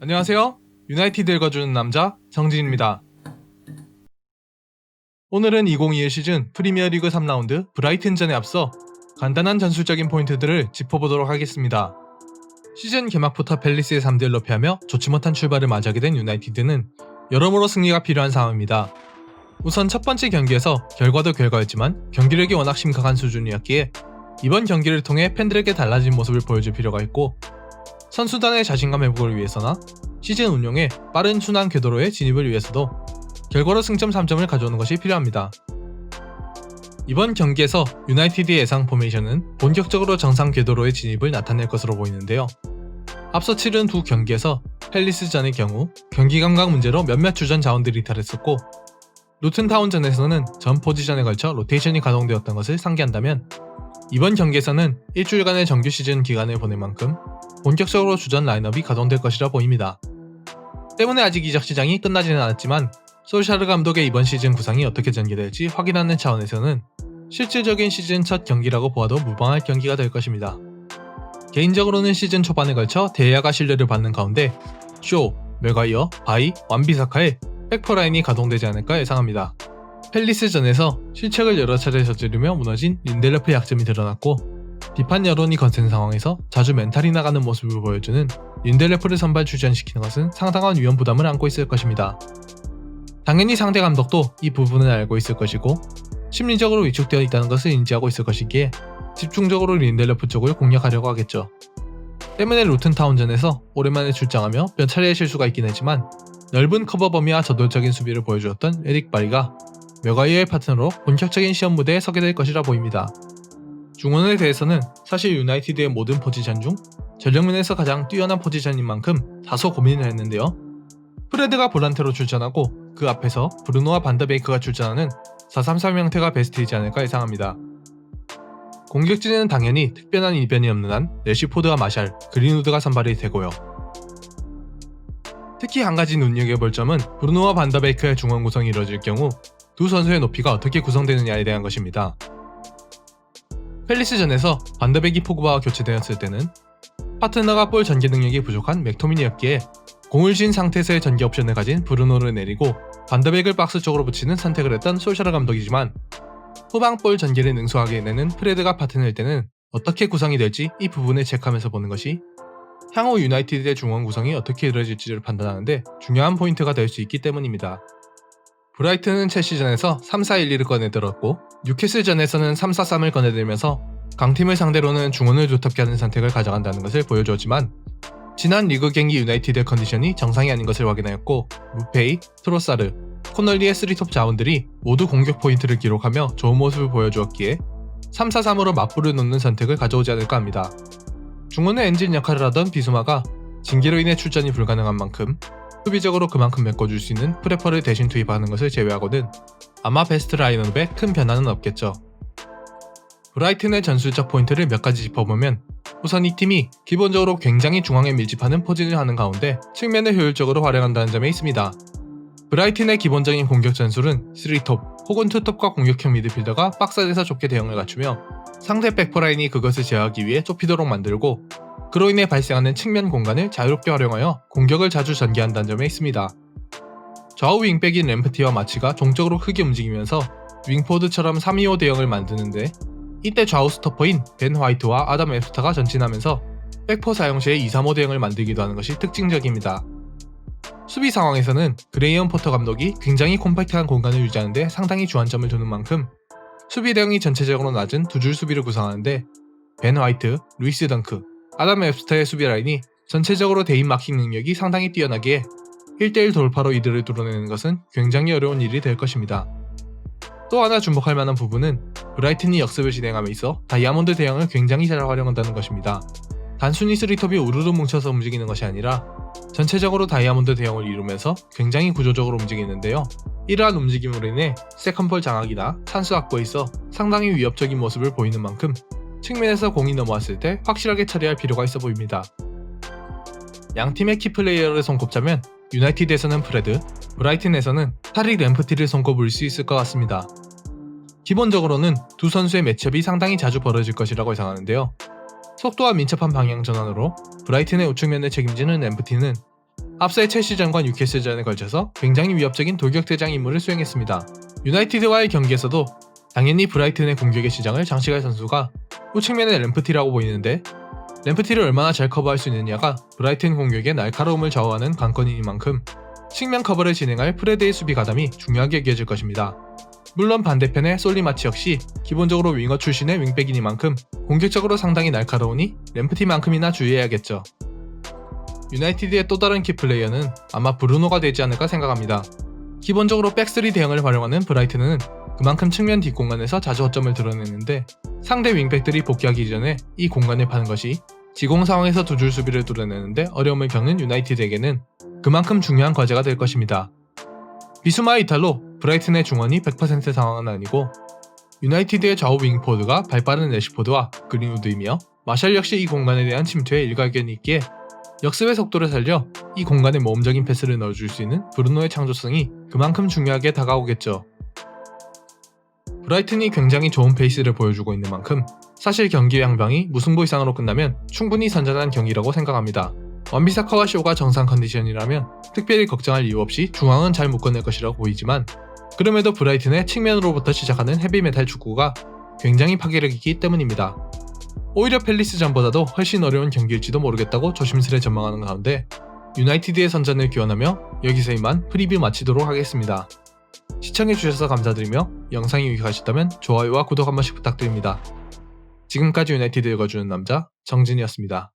안녕하세요. 유나이티드 읽어주는 남자 정진입니다. 오늘은 2021 시즌 프리미어리그 3라운드 브라이튼전에 앞서 간단한 전술적인 포인트들을 짚어보도록 하겠습니다. 시즌 개막부터 팰리스의 3대1로 패하며 좋지 못한 출발을 맞이하게 된 유나이티드는 여러모로 승리가 필요한 상황입니다. 우선 첫 번째 경기에서 결과도 결과였지만 경기력이 워낙 심각한 수준이었기에 이번 경기를 통해 팬들에게 달라진 모습을 보여줄 필요가 있고, 선수단의 자신감 회복을 위해서나 시즌 운용에 빠른 순환 궤도로의 진입을 위해서도 결과로 승점 3점을 가져오는 것이 필요합니다. 이번 경기에서 유나이티드의 예상 포메이션은 본격적으로 정상 궤도로의 진입을 나타낼 것으로 보이는데요. 앞서 치른 두 경기에서 팰리스전의 경우 경기 감각 문제로 몇몇 주전 자원들이 이탈했었고, 루튼타운전에서는 전 포지션에 걸쳐 로테이션이 가동되었던 것을 상기한다면 이번 경기에서는 일주일간의 정규 시즌 기간을 보낼 만큼 본격적으로 주전 라인업이 가동될 것이라 보입니다. 때문에 아직 이적 시장이 끝나지는 않았지만 솔샤르 감독의 이번 시즌 구상이 어떻게 전개될지 확인하는 차원에서는 실질적인 시즌 첫 경기라고 보아도 무방할 경기가 될 것입니다. 개인적으로는 시즌 초반에 걸쳐 대야가 신뢰를 받는 가운데 쇼, 맥과이어, 바이, 완비사카의 백퍼라인이 가동되지 않을까 예상합니다. 팰리스전에서 실책을 여러 차례 저지르며 무너진 린델로프의 약점이 드러났고, 비판 여론이 거센 상황에서 자주 멘탈이 나가는 모습을 보여주는 린델로프를 선발 출전시키는 것은 상당한 위험 부담을 안고 있을 것입니다. 당연히 상대 감독도 이 부분을 알고 있을 것이고 심리적으로 위축되어 있다는 것을 인지하고 있을 것이기에 집중적으로 린델로프 쪽을 공략하려고 하겠죠. 때문에 루튼타운전에서 오랜만에 출장하며 몇 차례의 실수가 있긴 했지만 넓은 커버 범위와 저돌적인 수비를 보여주었던 에릭 바리가 맥과이어의 파트너로 본격적인 시험 무대에 서게 될 것이라 보입니다. 중원에 대해서는 사실 유나이티드의 모든 포지션 중 전력면에서 가장 뛰어난 포지션인 만큼 다소 고민을 했는데요. 프레드가 볼란테로 출전하고 그 앞에서 브루노와 반더베이크가 출전하는 4-3-3 형태가 베스트이지 않을까 예상합니다. 공격진에는 당연히 특별한 이변이 없는 한 래시포드와 마샬, 그린우드가 선발이 되고요. 특히 한 가지 눈여겨볼 점은 브루노와 반더베이크의 중원 구성이 이루어질 경우 두 선수의 높이가 어떻게 구성되느냐에 대한 것입니다. 팰리스전에서 반더베이크 포그바와 교체되었을 때는 파트너가 볼 전개 능력이 부족한 맥토미니였기에 공을 쥔 상태에서의 전개 옵션을 가진 브루노를 내리고 반더베이크를 박스 쪽으로 붙이는 선택을 했던 솔샤르 감독이지만, 후방 볼 전개를 능수하게 해내는 프레드가 파트너일 때는 어떻게 구성이 될지 이 부분을 체크하면서 보는 것이 향후 유나이티드의 중원 구성이 어떻게 이루어질지를 판단하는데 중요한 포인트가 될 수 있기 때문입니다. 브라이튼은 첼시전에서 3-4-1-2를 꺼내들었고 뉴캐슬전에서는 3-4-3을 꺼내들면서 강팀을 상대로는 중원을 두텁게 하는 선택을 가져간다는 것을 보여주었지만, 지난 리그 경기 유나이티드의 컨디션이 정상이 아닌 것을 확인하였고 무페이, 트로사르, 코널리의 3톱 자원들이 모두 공격 포인트를 기록하며 좋은 모습을 보여주었기에 3-4-3으로 맞불을 놓는 선택을 가져오지 않을까 합니다. 중원의 엔진 역할을 하던 비수마가 징계로 인해 출전이 불가능한 만큼 수비적으로 그만큼 메꿔줄 수 있는 프레퍼를 대신 투입하는 것을 제외하고는 아마 베스트 라인업에 큰 변화는 없겠죠. 브라이튼의 전술적 포인트를 몇 가지 짚어보면, 우선 이 팀이 기본적으로 굉장히 중앙에 밀집하는 포진을 하는 가운데 측면을 효율적으로 활용한다는 점에 있습니다. 브라이튼의 기본적인 공격 전술은 3톱 혹은 2톱과 공격형 미드필더가 박스 안에서 좁게 대응을 갖추며 상대 백퍼라인이 그것을 제어하기 위해 좁히도록 만들고, 그로 인해 발생하는 측면 공간을 자유롭게 활용하여 공격을 자주 전개한다는 점에 있습니다. 좌우 윙백인 램프티와 마치가 종적으로 크게 움직이면서 윙포드처럼 3-2-5 대형을 만드는데, 이때 좌우 스토퍼인 벤 화이트와 아담 웹스터가 전진하면서 백포 사용 시에 2-3-5 대형을 만들기도 하는 것이 특징적입니다. 수비 상황에서는 그레이엄 포터 감독이 굉장히 콤팩트한 공간을 유지하는 데 상당히 주안점을 두는 만큼 수비 대형이 전체적으로 낮은 두 줄 수비를 구성하는데, 벤 화이트, 루이스 덩크, 아담 웹스터의 수비 라인이 전체적으로 대인 마킹 능력이 상당히 뛰어나기에 1대1 돌파로 이들을 뚫어내는 것은 굉장히 어려운 일이 될 것입니다. 또 하나 주목할 만한 부분은 브라이튼이 역습을 진행함에 있어 다이아몬드 대형을 굉장히 잘 활용한다는 것입니다. 단순히 3톱이 우르르 뭉쳐서 움직이는 것이 아니라 전체적으로 다이아몬드 대형을 이루면서 굉장히 구조적으로 움직이는데요. 이러한 움직임으로 인해 세컨볼 장악이나 찬스 확보에 있어 상당히 위협적인 모습을 보이는 만큼 측면에서 공이 넘어왔을 때 확실하게 처리할 필요가 있어 보입니다. 양팀의 키플레이어를 손꼽자면 유나이티드에서는 프레드, 브라이튼에서는 타릭 램프티를 손꼽을 수 있을 것 같습니다. 기본적으로는 두 선수의 매치업이 상당히 자주 벌어질 것이라고 예상하는데요. 속도와 민첩한 방향 전환으로 브라이튼의 우측면을 책임지는 램프티는 앞서의 첼시전과 뉴캐슬전에 걸쳐서 굉장히 위협적인 돌격대장 임무를 수행했습니다. 유나이티드와의 경기에서도 당연히 브라이튼의 공격의 시장을 장식할 선수가 우측면의 램프티라고 보이는데, 램프티를 얼마나 잘 커버할 수 있느냐가 브라이튼 공격의 날카로움을 좌우하는 관건이니만큼 측면 커버를 진행할 프레드의 수비 가담이 중요하게 여겨질 것입니다. 물론 반대편의 솔리마치 역시 기본적으로 윙어 출신의 윙백이니만큼 공격적으로 상당히 날카로우니 램프티만큼이나 주의해야겠죠. 유나이티드의 또 다른 키플레이어는 아마 브루노가 되지 않을까 생각합니다. 기본적으로 백3 대응을 활용하는 브라이튼은 그만큼 측면 뒷공간에서 자주 허점을 드러내는데, 상대 윙백들이 복귀하기 전에 이 공간을 파는 것이 지공 상황에서 두 줄 수비를 뚫어내는데 어려움을 겪는 유나이티드에게는 그만큼 중요한 과제가 될 것입니다. 비수마 이탈로 브라이튼의 중원이 100% 상황은 아니고, 유나이티드의 좌우 윙포드가 발빠른 레시포드와 그린우드이며 마샬 역시 이 공간에 대한 침투에 일가견이 있기에 역습의 속도를 살려 이 공간에 모험적인 패스를 넣어줄 수 있는 브루노의 창조성이 그만큼 중요하게 다가오겠죠. 브라이튼이 굉장히 좋은 페이스를 보여주고 있는 만큼 사실 경기 양방이 무승부 이상으로 끝나면 충분히 선전한 경기라고 생각합니다. 완비사카와 쇼가 정상 컨디션이라면 특별히 걱정할 이유 없이 중앙은 잘 묶어낼 것이라고 보이지만, 그럼에도 브라이튼의 측면으로부터 시작하는 헤비메탈 축구가 굉장히 파괴력 있기 때문입니다. 오히려 팰리스전보다도 훨씬 어려운 경기일지도 모르겠다고 조심스레 전망하는 가운데 유나이티드의 선전을 기원하며 여기서 이만 프리뷰 마치도록 하겠습니다. 시청해주셔서 감사드리며 영상이 유익하셨다면 좋아요와 구독 한 번씩 부탁드립니다. 지금까지 유나이티드 읽어주는 남자 정진이었습니다.